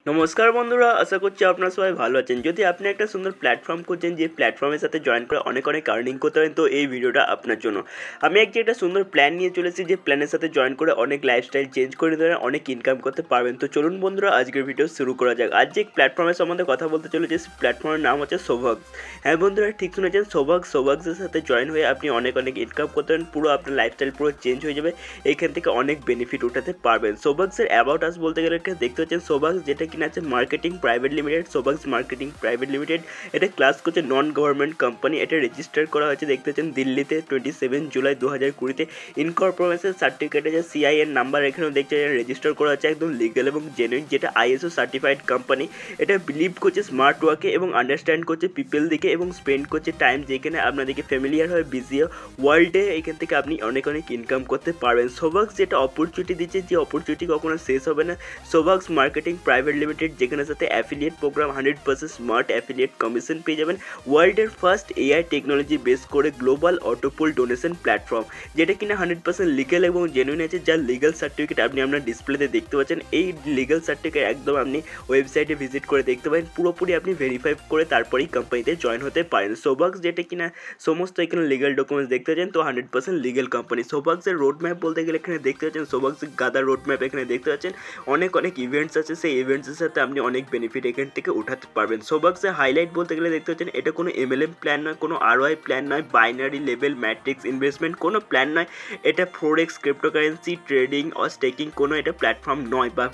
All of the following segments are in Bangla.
নমস্কার বন্ধুরা, আশা করছি আপনারা সবাই ভালো আছেন। যদি আপনি একটা সুন্দর প্ল্যাটফর্ম খুঁজছেন যে প্ল্যাটফর্মের সাথে জয়েন করে অনেক আর্নিং করতে পারেন, তো এই ভিডিওটা আপনার জন্য। আমি একটা সুন্দর প্ল্যান নিয়ে চলেছি যে প্ল্যানের সাথে জয়েন করে অনেক লাইফস্টাইল চেঞ্জ করে দিতে পারেন, অনেক ইনকাম করতে পারবেন। তো চলুন বন্ধুরা, আজকের ভিডিও শুরু করা যাক। আজ যে প্ল্যাটফর্মের সম্বন্ধে কথা বলতে চলেছি, প্ল্যাটফর্মের নাম হচ্ছে সৌভাগ্য। হ্যাঁ বন্ধুরা, ঠিক শুনেছেন, সৌভাগ্যের সাথে জয়েন হয়ে আপনি অনেক ইনকাম করতে পারেন। পুরো আপনার লাইফস্টাইল পুরো চেঞ্জ হয়ে যাবে, এখান থেকে অনেক বেনিফিট উঠাতে পারবেন। সৌভাগ্যের অ্যাবাউট আস বলতে গেলে দেখতে পাচ্ছেন সৌভাগ্য, যেটা কিনা আছে মার্কেটিং প্রাইভেট লিমিটেড। সৌভাগ্য মার্কেটিং প্রাইভেট লিমিটেড এটা ক্লাস করছে নন গভর্নমেন্ট কোম্পানি। এটা রেজিস্টার করা হয়েছে দেখতে পাচ্ছেন দিল্লিতে 27 জুলাই 2020-তে। ইনকর্পোরেশন সার্টিফিকেট আছে, সিআইএন নাম্বার এখানেও দেখতে রেজিস্টার করা হচ্ছে, একদম লিগাল এবং জেনুইন। যেটা আইএসও সার্টিফাইড কোম্পানি। এটা বিলিভ করছে স্মার্ট ওয়ার্কে এবং আন্ডারস্ট্যান্ড করছে পিপল দিকে এবং স্পেন্ড করছে টাইম, যেখানে আপনাদেরকে ফ্যামিলিয়ার হয়ে বিজি ওয়ার্ল্ডে এখান থেকে আপনি অনেক ইনকাম করতে পারবেন। সৌভাগ্য যেটা অপরচুনিটি দিচ্ছে, যে অপরচুনিটি কখনো শেষ হবে না। সৌভাগ্য মার্কেটিং প্রাইভেট লিমিটেড, যেখানে সাথে affiliate programme 100% smart affiliate commission পেয়ে যাবেন। ওয়ার্ল্ডের ফার্স্ট এআই টেকনোলজি বেস করে গ্লোবাল অটোপুল ডোনেশন প্ল্যাটফর্ম, যেটা কিনা 100% লিগাল এবং জেনুইন আছে, যার লিগাল সার্টিফিকেট আপনি আপনার ডিসপ্লেতে দেখতে পাচ্ছেন। এই লিগাল সার্টিফিকেট একদম আপনি ওয়েবসাইটে ভিজিট করে দেখতে পারেন, পুরোপুরি আপনি ভেরিফাই করে তারপরেই কোম্পানিতে জয়েন হতে পারেন। সৌভাগ্য যেটা কিনা সমস্ত এখানে লিগাল ডকুমেন্টস দেখতে পাচ্ছেন, তো 100% লিগাল কোম্পানি। সৌভাগ্যের রোড ম্যাপ বলতে গেলে এখানে দেখতে পাচ্ছেন, সৌভাগ্যের গাদার রোড ম্যাপ এখানে দেখতে পাচ্ছেন। অনেক ইভেন্টস আছে, সেই ইভেন্টসের সাথে আপনি অনেক বেনিফিট এখান থেকে উঠাতে পারবেন। সৌভাগ্যের হাইলাইট বলতে গেলে দেখতে পাচ্ছেন, এটা কোনো এমএলএম প্ল্যান নয়, কোনো আরওআই প্ল্যান নয়, বাইনারি লেভেল ম্যাট্রিক্স ইনভেস্টমেন্ট কোনো প্ল্যান নয়। এটা ফোরেক্স ক্রিপ্টোকারেন্সি ট্রেডিং ও স্টেকিং কোনো এটা প্ল্যাটফর্ম নয়, বা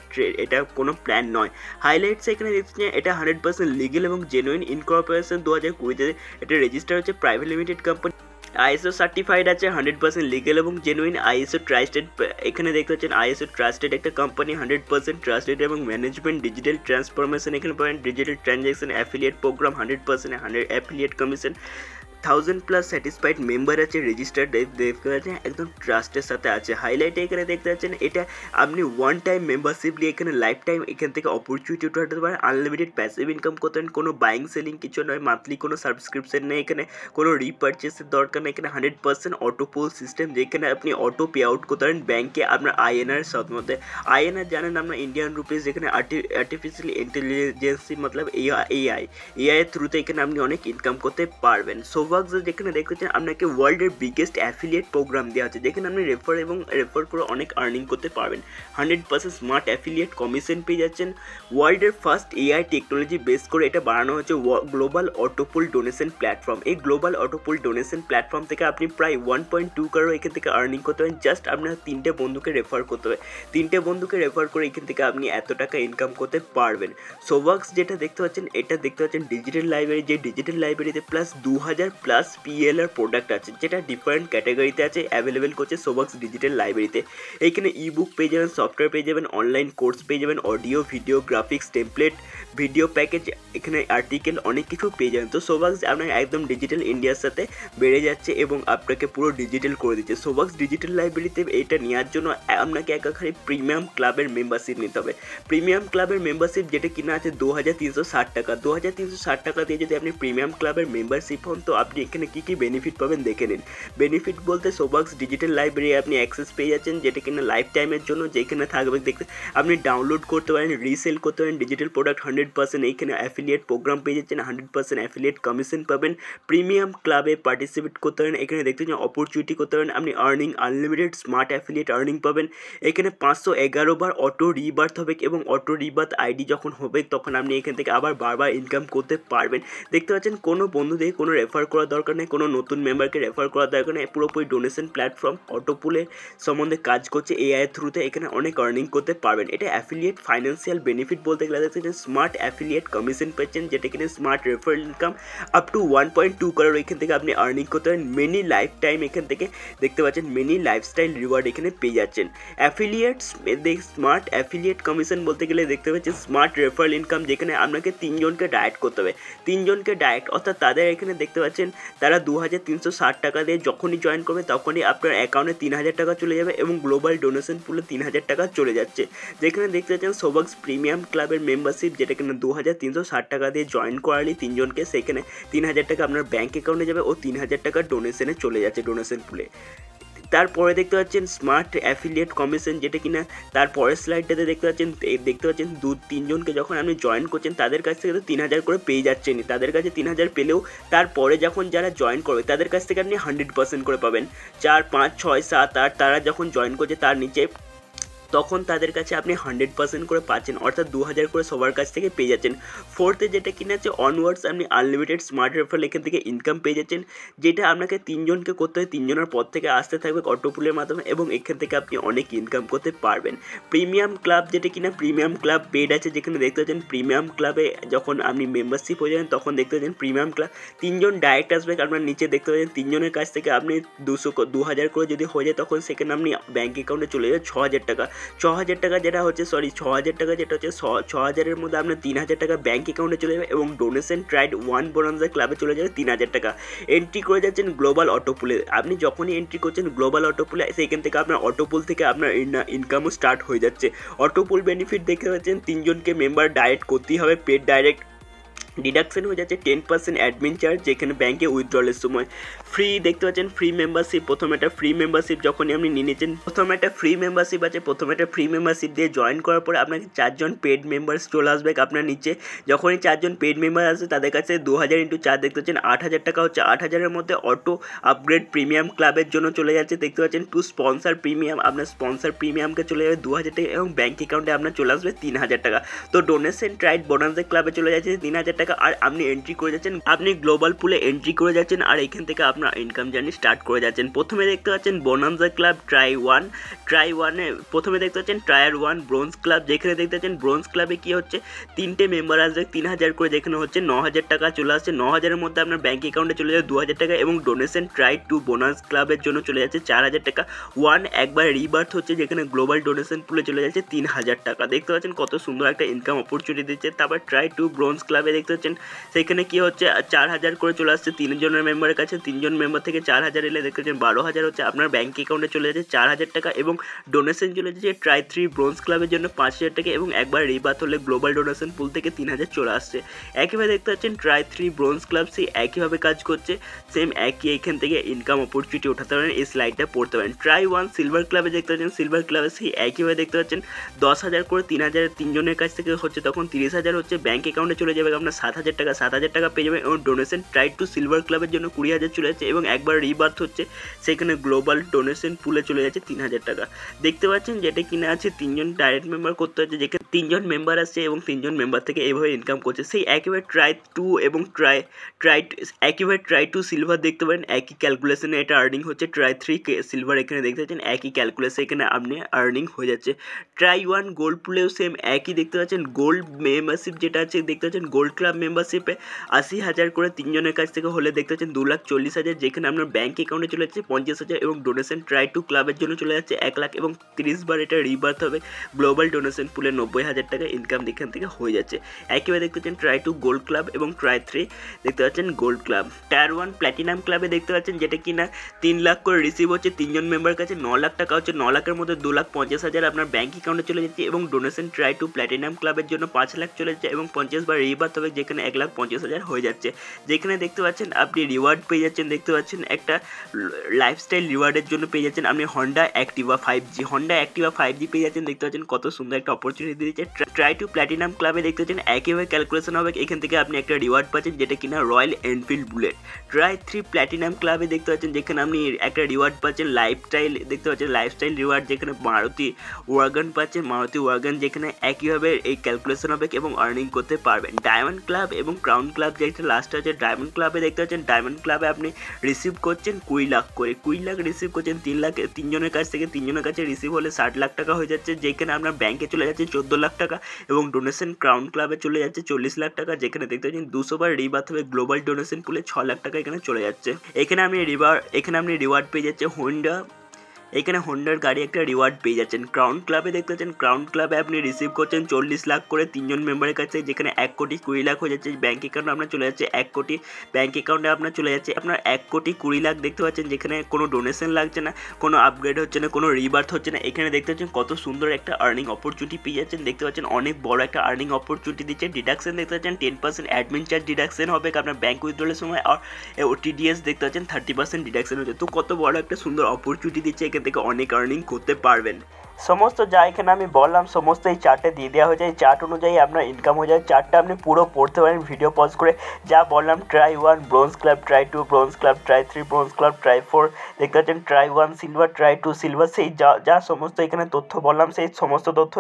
এটা কোনো প্ল্যান নয়। হাইলাইটস এখানে দেখছেন, এটা 100% লিগেল এবং জেনুইন। ইনকর্পোরেশন 2020-তে এটা রেজিস্টার হচ্ছে private limited company. ISO certified আছে, 100% লিগেল এবং জেনুইন। আইএসও ট্রাস্টেড, এখানে দেখতে পাচ্ছেন আইএসও ট্রাস্টেড একটা কোম্পানি, 100% ট্রাস্টেড এবং ম্যানেজমেন্ট ডিজিটাল ট্রান্সফরমেশন এখানে পাবেন। Digital transaction affiliate programme 100% 100 affiliate commission. 1000+ satisfied member আছে, রেজিস্টার্ড দেখতে পাচ্ছেন, একদম ট্রাস্টের সাথে আছে। হাইলাইটে এখানে দেখতে পাচ্ছেন, এটা আপনি ওয়ান টাইম মেম্বারশিপ নিয়ে এখানে লাইফ টাইম এখান থেকে অপরচুনিটি উঠাতে পারেন। আনলিমিটেড প্যাসিভ ইনকাম করতে পারেন, কোনো বাইং সেলিং কিছু নয়, মান্থলি কোনো সাবস্ক্রিপশন নেই, এখানে কোনো রিপারচেসের দরকার নেই। এখানে 100% অটো পোল সিস্টেম, যেখানে আপনি অটো পে আউট করতে পারেন ব্যাঙ্কে আপনার আইএনআর সাথে মধ্যে। আইএনআর জানেন আমরা ইন্ডিয়ান রুপিস, যেখানে আর্টিফিশিয়াল ইন্টেলিজেন্সি মতলব এআই এর থ্রুতে এখানে আপনি অনেক ইনকাম করতে পারবেন। সৌভাগ্য যেখানে দেখতেছেন, আপনাকে ওয়ার্ল্ডের বিগেস্ট অ্যাফিলিয়েট প্রোগ্রাম দেওয়া আছে, যেখানে আপনি রেফার করে অনেক আর্নিং করতে পারবেন। 100% স্মার্ট অ্যাফিলিয়েট কমিশন পেয়ে যাচ্ছেন। ওয়ার্ল্ডের ফার্স্ট এআই টেকনোলজি বেস করে এটা বানানো হচ্ছে গ্লোবাল অটোপুল ডোনেশন প্ল্যাটফর্ম। এই গ্লোবাল অটোপুল ডোনেশন প্ল্যাটফর্ম থেকে আপনি প্রায় 1.2 কারোর এখান থেকে আর্নিং করতে পারেন। জাস্ট আপনার 3টে বন্ধুকে রেফার করতে হবে, 3টে বন্ধুকে রেফার করে এখান থেকে আপনি এত টাকা ইনকাম করতে পারবেন। সৌভাগ্য যেটা দেখতে পাচ্ছেন, এটা দেখতে পাচ্ছেন ডিজিটাল লাইব্রেরি, যে ডিজিটাল লাইব্রেরিতে প্লাস 2000+ পিএলআর প্রোডাক্ট আছে, যেটা ডিফারেন্ট ক্যাটাগরিতে আছে, অ্যাভেলেবেল করছে সৌভাগ্য ডিজিটাল লাইব্রেরিতে। এইখানে ইবুক পেয়ে যাবেন, সফটওয়্যার পেয়ে যাবেন, অনলাইন কোর্স পেয়ে যাবেন, audio video graphics template video package, এখানে আর্টিকেল অনেক কিছু পেয়ে যাবেন। তো সৌভাগ্য আপনার একদম ডিজিটাল ইন্ডিয়ার সাথে বেড়ে যাচ্ছে এবং আপনাকে পুরো ডিজিটাল করে দিচ্ছে। সৌভাগ্য ডিজিটাল লাইব্রেরিতে এটা নেওয়ার জন্য আপনাকে একাখানি প্রিমিয়াম ক্লাবের মেম্বারশিপ নিতে হবে। প্রিমিয়াম ক্লাবের মেম্বারশিপ যেটা কিনা আছে 2360 টাকা। 2360 টাকা দিয়ে যদি আপনি প্রিমিয়াম ক্লাবের মেম্বারশিপ হন, তো আপনি এখানে কী কী বেনিফিট পাবেন দেখে নিন। বেনিফিট বলতে সৌভাগ্য ডিজিটাল লাইব্রেরি আপনি অ্যাক্সেস পেয়ে যাচ্ছেন, যেটা কিনা লাইফ টাইমের জন্য, যেখানে থাকবে দেখতে আপনি ডাউনলোড করতে পারেন, রিসেল করতে পারেন ডিজিটাল প্রোডাক্ট 100%। এইখানে অ্যাফিলিয়েট প্রোগ্রাম পেয়ে যাচ্ছেন, 100% অ্যাফিলিয়েট কমিশন পাবেন। প্রিমিয়াম ক্লাবে পার্টিসিপেট করতে পারেন, এখানে দেখতে পাচ্ছেন অপরচুনিটি করতে পারেন আপনি earning, unlimited smart affiliate earning পাবেন। এখানে 511 বার অটো রিবার্থ হবে এবং অটো রিবার্থ আইডি যখন হবে তখন আপনি এখান থেকে আবার বারবার ইনকাম করতে পারবেন। দেখতে পাচ্ছেন কোনো বন্ধু দিয়ে কোনো রেফার করার দরকার নেই, কোনো নতুন মেম্বারকে রেফার করার দরকার নেই, পুরোপুরি ডোনেশন প্ল্যাটফর্ম অটোপুলের সম্বন্ধে কাজ করছে এআই এর থ্রুতে। এখানে অনেক আর্নিং করতে পারবেন। এটা অ্যাফিলিয়েট ফাইন্যান্সিয়াল বেনিফিট বলতে গেলে দেখছেন স্মার্ট অ্যাফিলিয়েট কমিশন পাচ্ছেন, যেটা কিনা smart referral income up to 1.2 কারোর এখান থেকে আপনি আর্নিং করতে পারেন। মেনি লাইফ টাইম এখান থেকে দেখতে পাচ্ছেন মেনি লাইফস্টাইল রিওয়ার্ড এখানে পেয়ে যাচ্ছেন। অ্যাফিলিয়েটস স্মার্ট অ্যাফিলিয়েট কমিশন বলতে গেলে দেখতে পাচ্ছেন স্মার্ট রেফারেল ইনকাম, যেখানে আপনাকে 3জনকে ডাইরেক্ট করতে হবে, 3জনকে ডাইরেক্ট, অর্থাৎ তাদের এখানে দেখতে পাচ্ছেন তারা 2360 টাকা দিয়ে যখনই জয়েন করবে তখনই আপনার অ্যাকাউন্টে 3000 টাকা চলে যাবে এবং গ্লোবাল ডোনেশন পুলে 3000 টাকা চলে যাচ্ছে। যেখানে দেখতে পাচ্ছেন সৌভাগ্য প্রিমিয়াম ক্লাবের মেম্বারশিপ, যেটা কিনা 2360 টাকা দিয়ে জয়েন করালি 3জনকে, সেখানে 3000 টাকা আপনার ব্যাঙ্ক অ্যাকাউন্টে যাবে ও 3000 টাকা ডোনেশনে চলে যাচ্ছে ডোনেশন পুলে। তারপরে দেখতে পাচ্ছেন স্মার্ট অ্যাফিলিয়েট কমিশন, যেটা কিনা তারপরের স্লাইডটাতে দেখতে পাচ্ছেন 2-3 জনকে যখন আপনি জয়েন করছেন তাদের কাছ থেকে তো 3000 করে পেয়ে যাচ্ছেনই, তাদের কাছে 3000 পেলেও তারপরে যখন যারা জয়েন করবে তাদের কাছ থেকে আপনি 100% করে পাবেন। 4, 5, 6, 7, 8 তারা যখন জয়েন করছে তার নিচে তখন তাদের কাছে আপনি 100% করে পাচ্ছেন, অর্থাৎ 2000 করে সবার কাছ থেকে পেয়ে যাচ্ছেন। ফোর্থে যেটা কিনা আছে অনওয়ার্ডস, আপনি আনলিমিটেড স্মার্ট রেফারেল এখান থেকে ইনকাম পেয়ে যাচ্ছেন, যেটা আপনাকে 3 জনকে করতে হয়, 3 জনের পর থেকে আসতে থাকবে অটোপুলের মাধ্যমে এবং এখান থেকে আপনি অনেক ইনকাম করতে পারবেন। প্রিমিয়াম ক্লাব, যেটা কিনা প্রিমিয়াম ক্লাব পেড আছে, যেখানে দেখতে পাচ্ছেন প্রিমিয়াম ক্লাবে যখন আপনি মেম্বারশিপ হয়ে যাবেন তখন দেখতে পাচ্ছেন প্রিমিয়াম ক্লাব 3 জন ডাইরেক্ট আসবে। আপনার নিচে দেখতে পাচ্ছেন 3 জনের কাছ থেকে আপনি 2000 করে যদি হয়ে যায় তখন সেখানে আপনি ব্যাঙ্ক অ্যাকাউন্টে চলে যাবে 6000 টাকা। 6000 টাকা যেটা হচ্ছে 6000 টাকা যেটা হচ্ছে 6000-এর মধ্যে আপনার 3000 টাকা ব্যাঙ্ক অ্যাকাউন্টে চলে যাবে এবং ডোনেশন ট্রাইড 1 বোনান্সা ক্লাবে চলে যাবে 3000 টাকা। এন্ট্রি করে যাচ্ছেন গ্লোবাল অটোপুলে, আপনি যখনই এন্ট্রি করছেন গ্লোবাল অটোপুলে সেইখান থেকে আপনার অটোপুল থেকে আপনার ইনকামও স্টার্ট হয়ে যাচ্ছে। অটোপুল বেনিফিট দেখতে পাচ্ছেন 3 জনকে মেম্বার ডাইরেক্ট করতেই হবে, পেড ডাইরেক্ট ডিডাকশন হয়ে যাচ্ছে 10% অ্যাডমিন চার্জ, যেখানে ব্যাঙ্কে উইথড্রলের সময় ফ্রি দেখতে পাচ্ছেন ফ্রি মেম্বারশিপ। প্রথমে একটা ফ্রি মেম্বারশিপ যখনই আপনি নিয়ে নিয়েছেন, প্রথমে একটা ফ্রি মেম্বারশিপ আছে, প্রথমে একটা ফ্রি মেম্বারশিপ দিয়ে জয়েন করার পরে আপনাকে 4 জন পেড মেম্বার্স চলে আসবে আপনার নিচে। যখনই 4 জন পেড মেম্বার আসবে তাদের কাছে 2000 × 4 দেখতে পাচ্ছেন 8000 টাকা হচ্ছে। 8000-এর মধ্যে অটো আপগ্রেড প্রিমিয়াম ক্লাবের জন্য চলে যাচ্ছে দেখতে পাচ্ছেন টু স্পন্সার প্রিমিয়াম, আপনার স্পন্সার প্রিমিয়ামকে চলে যাবে 2000 টাকা এবং ব্যাঙ্ক অ্যাকাউন্টে আপনার চলে আসবে 3000 টাকা। তো ডোনেশন ট্রাইড বোনান্সা ক্লাবে চলে যাচ্ছে 3000 টাকা আর আপনি এন্ট্রি করে যাচ্ছেন, আপনি গ্লোবাল পুলে এন্ট্রি করে যাচ্ছেন আর এখান থেকে আপনার ইনকাম জার্নি স্টার্ট করে যাচ্ছেন। প্রথমে দেখতে পাচ্ছেন বোনান্সা ক্লাব ট্রাই 1-এ প্রথমে দেখতে পাচ্ছেন ট্রায়ার 1 ব্রোঞ্জ ক্লাব, যেখানে দেখতে পাচ্ছেন ব্রোঞ্জ ক্লাবে কি হচ্ছে 3টে মেম্বার আসবে 3000 করে, যেখানে হচ্ছে 9000 টাকা চলে আসছে। 9000-এর মধ্যে আপনার ব্যাঙ্ক অ্যাকাউন্টে চলে যাবে 2000 টাকা এবং ডোনেশন ট্রাই 2 বোনাস ক্লাবের জন্য চলে যাচ্ছে 4000 টাকা। 1 একবার রিবার্থ হচ্ছে, যেখানে গ্লোবাল ডোনেশন পুলে চলে যাচ্ছে 3000 টাকা। দেখতে পাচ্ছেন কত সুন্দর একটা ইনকাম অপরচুনিটি দিচ্ছে। তারপর ট্রাই 2 ব্রোঞ্জ ক্লাবে দেখতে পাচ্ছেন সেখানে কি হচ্ছে 4000 করে চলে আসছে 3 জনের মেম্বারের কাছে, 3 জন মেম্বার থেকে 4000 এলে দেখতে পাচ্ছেন 12000 হচ্ছে, আপনার ব্যাঙ্ক অ্যাকাউন্টে চলে যাচ্ছে 4000 টাকা এবং ডোনেশন চলে যাচ্ছে ট্রাই 3 ব্রোঞ্জ ক্লাবের জন্য 5000 টাকা এবং একবার রিবার্থ হলে গ্লোবাল ডোনেশন পুল থেকে 3000 চলে আসছে। একইভাবে দেখতে পাচ্ছেন ট্রাই 3 ব্রোঞ্জ ক্লাব সেই একইভাবে কাজ করছে, সেম একই এখান থেকে ইনকাম অপরচুনিটি ওঠাতে পারেন। এই স্লাইডটা পড়তে পারেন। ট্রাই 1 সিলভার ক্লাবে দেখতে পাচ্ছেন সিলভার ক্লাবে সেই একইভাবে দেখতে পাচ্ছেন 10000 করে 3000 3 জনের কাছ থেকে হচ্ছে, তখন 30000 হচ্ছে, ব্যাঙ্ক অ্যাকাউন্টে চলে যাবে আপনার 7000 টাকা, 7000 টাকা পেয়ে যাবেন এবং ডোনেশন ট্রাই টু সিলভার ক্লাবের জন্য 20000 চলে যাচ্ছে এবং একবার রিবার্থ হচ্ছে সেখানে গ্লোবাল ডোনেশন পুলে চলে যাচ্ছে 3000 টাকা। দেখতে পাচ্ছেন যেটা কিনা আছে 3 জন ডাইরেক্ট মেম্বার করতে হচ্ছে, যেখানে 3 জন মেম্বার আসছে এবং 3 জন মেম্বার থেকে এইভাবে ইনকাম করছে। সেই একইভাবে ট্রাই 2 এবং একইভাবে ট্রাই 2 সিলভার দেখতে পারেন একই ক্যালকুলেশনে এটা আর্নিং হচ্ছে। ট্রাই 3 সিলভার এখানে দেখতে পাচ্ছেন একই ক্যালকুলেশন এখানে আপনি আর্নিং হয়ে যাচ্ছে। ট্রাই 1 গোল্ড পুলেও সেম একই দেখতে পাচ্ছেন। গোল্ড মেম্বারশিপ যেটা আছে দেখতে পাচ্ছেন গোল্ড ক্লাব মেম্বারশিপে 80,000 করে 3 জনের কাছ থেকে হলে দেখতে পাচ্ছেন 2,40,000, যেখানে আপনার ব্যাঙ্ক অ্যাকাউন্টে চলে যাচ্ছে 50,000 এবং ডোনেশন ট্রাই 2 ক্লাবের জন্য চলে যাচ্ছে 1 লাখ এবং 30 বার এটা রিবার্থ হবে গ্লোবাল ডোনেশন পুলে 90,000 টাকা ইনকাম এখান থেকে হয়ে যাচ্ছে। একইভাবে দেখতে পাচ্ছেন ট্রাই 2 গোল্ড ক্লাব এবং ট্রাই 3 দেখতে পাচ্ছেন গোল্ড ক্লাব। টায়ার 1 প্ল্যাটিনাম ক্লাবে দেখতে পাচ্ছেন যেটা কিনা 3 লাখ করে রিসিভ হচ্ছে 3 জন মেম্বার কাছে, 9 লাখ টাকা হচ্ছে, 9 লাখের মধ্যে 2,50,000 আপনার ব্যাঙ্ক অ্যাকাউন্টে চলে যাচ্ছে এবং ডোনেশন ট্রাই 2 প্ল্যাটিনাম ক্লাবের জন্য 5 লাখ চলে যাচ্ছে এবং 50 বার রিবার্থ হবে, যেখানে 1,50,000 হয়ে যাচ্ছে। যেখানে দেখতে পাচ্ছেন আপনি রিওয়ার্ড পেয়ে যাচ্ছেন, দেখতে পাচ্ছেন একটা লাইফস্টাইল রিওয়ার্ডের জন্য পেয়ে যাচ্ছেন আপনি হন্ডা অ্যাক্টিভা 5G পেয়ে যাচ্ছেন। দেখতে পাচ্ছেন কত সুন্দর একটা অপরচুনিটি দিয়েছে। ট্রাই টু প্ল্যাটিনাম ক্লাবে দেখতে পাচ্ছেন একইভাবে ক্যালকুলেশন হবে, এখান থেকে আপনি একটা রিওয়ার্ড পাচ্ছেন যেটা কিনা royal Enfield bullet. Try 3 platinum ক্লাবে দেখতে পাচ্ছেন যেখানে আপনি একটা রিওয়ার্ড পাচ্ছেন লাইফস্টাইল, দেখতে পাচ্ছেন লাইফস্টাইল রিওয়ার্ড, যেখানে মারুতি ওয়াগন পাচ্ছেন, মারুতি ওয়াগন, যেখানে একইভাবে এই ক্যালকুলেশন হবে এবং আর্নিং করতে পারবেন। ডায়মন্ড ক্লাব এবং ক্রাউন ক্লাব যেটা লাস্ট আছে, ডায়মন্ড ক্লাবে দেখতে পাচ্ছেন ডায়মন্ড ক্লাবে আপনি রিসিভ করছেন 20 লাখ করে, 20 লাখ রিসিভ করছেন 3 জনের কাছ থেকে, 3 জনের কাছে রিসিভ হলে 60 লাখ টাকা হয়ে যাচ্ছে, যেখানে আপনার ব্যাঙ্কে চলে যাচ্ছে 14 লাখ টাকা এবং ডোনেশন ক্রাউন ক্লাবে চলে যাচ্ছে 40 লাখ টাকা, যেখানে দেখতে পাচ্ছেন 200 বার রিবার্থ হবে গ্লোবাল ডোনেশন পুলে 6 লাখ টাকা এখানে চলে যাচ্ছে। এখানে আপনি রিওয়ার্ড পেয়ে যাচ্ছে এখানে হোন্ডার গাড়ি একটা রিওয়ার্ড পেয়ে যাচ্ছেন। ক্রাউন ক্লাবে দেখতে পাচ্ছেন, ক্রাউন ক্লাবে আপনি রিসিভ করছেন 40 লাখ করে 3জন মেম্বারের কাছে, যেখানে 1,20,00,000 হয়ে যাচ্ছে ব্যাঙ্ক অ্যাকাউন্টে আপনার চলে যাচ্ছে 1 কোটি, ব্যাঙ্ক অ্যাকাউন্টে আপনার চলে যাচ্ছে আপনার 1,20,00,000 দেখতে পাচ্ছেন, যেখানে কোনো ডোনেশন লাগছে না, কোনো আপগ্রেড হচ্ছে না, কোনো রিবার্থ হচ্ছে না। এখানে দেখতে পাচ্ছেন কত সুন্দর একটা আর্নিং অপরচুনিটি পেয়ে যাচ্ছেন, দেখতে পাচ্ছেন অনেক বড় একটা আর্নিং অপরচুনিটি দিচ্ছে। ডিডাকশন দেখতে পাচ্ছেন 10% অ্যাডমিন চার্জ ডিডাকশন হবে আপনার ব্যাঙ্ক উইথড্রলের সময়, আর টিডিএস দেখতে পাচ্ছেন 30% ডিডাকশন হচ্ছে। তো কত বড় একটা সুন্দর অপরচুনিটি দিচ্ছে, এখান থেকে অনেক আর্নিং করতে পারবেন। সমস্ত যা এখানে আমি বললাম সমস্ত এই চার্টে দিয়ে দেওয়া হয়ে যায়, চার্ট অনুযায়ী আপনার ইনকাম হয়ে যায়। চার্টটা আপনি পুরো পড়তে পারেন ভিডিও পজ করে। যা বললাম try 1 bronze club, try 2 bronze club, try 3 bronze club, try 4 দেখতে পাচ্ছেন, ট্রাই 1 সিলভার, ট্রাই 2 সিলভার, সেই যা সমস্ত এখানে তথ্য বললাম সেই সমস্ত তথ্য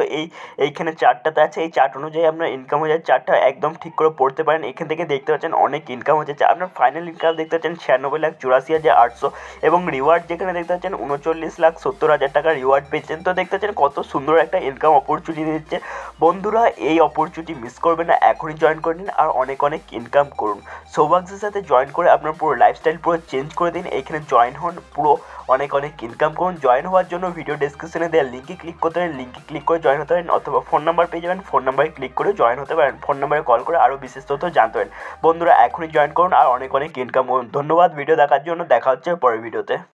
এইখানে চার্টটাতে আছে। এই চার্ট অনুযায়ী আপনার ইনকাম হয়ে যায়। চার্টটা একদম ঠিক করে পড়তে পারেন। এখান থেকে দেখতে পাচ্ছেন অনেক ইনকাম হচ্ছে। আপনার ফাইনাল ইনকাম দেখতে পাচ্ছেন 96,84,800 এবং রিওয়ার্ড যেখানে দেখতে পাচ্ছেন 39,70,000 টাকা রিওয়ার্ড পেয়েছেন। তো দেখতে পাচ্ছেন কত সুন্দর একটা ইনকাম অপরচুনিটি দিচ্ছে। বন্ধুরা এই অপরচুনিটি মিস করবেন না, এখনই জয়েন করে নিন আর অনেক অনেক ইনকাম করুন। সৌভাগ্যের সাথে জয়েন করে আপনার পুরো লাইফস্টাইল পুরো চেঞ্জ করে দিন। এখানে জয়েন হন, পুরো অনেক অনেক ইনকাম করুন। জয়েন হওয়ার জন্য ভিডিও ডেসক্রিপশনে দেওয়া লিঙ্কে ক্লিক করতে পারেন, লিঙ্কে ক্লিক করে জয়েন হতে পারেন, অথবা ফোন নাম্বার পেয়ে যাবেন, ফোন নাম্বারে ক্লিক করে জয়েন হতে পারেন। ফোন নাম্বারে কল করে আরও বিশেষ তথ্য জানতে পারেন। বন্ধুরা এখনই জয়েন করুন আর অনেক অনেক ইনকাম করুন। ধন্যবাদ ভিডিও দেখার জন্য, দেখা হচ্ছে পরের ভিডিওতে।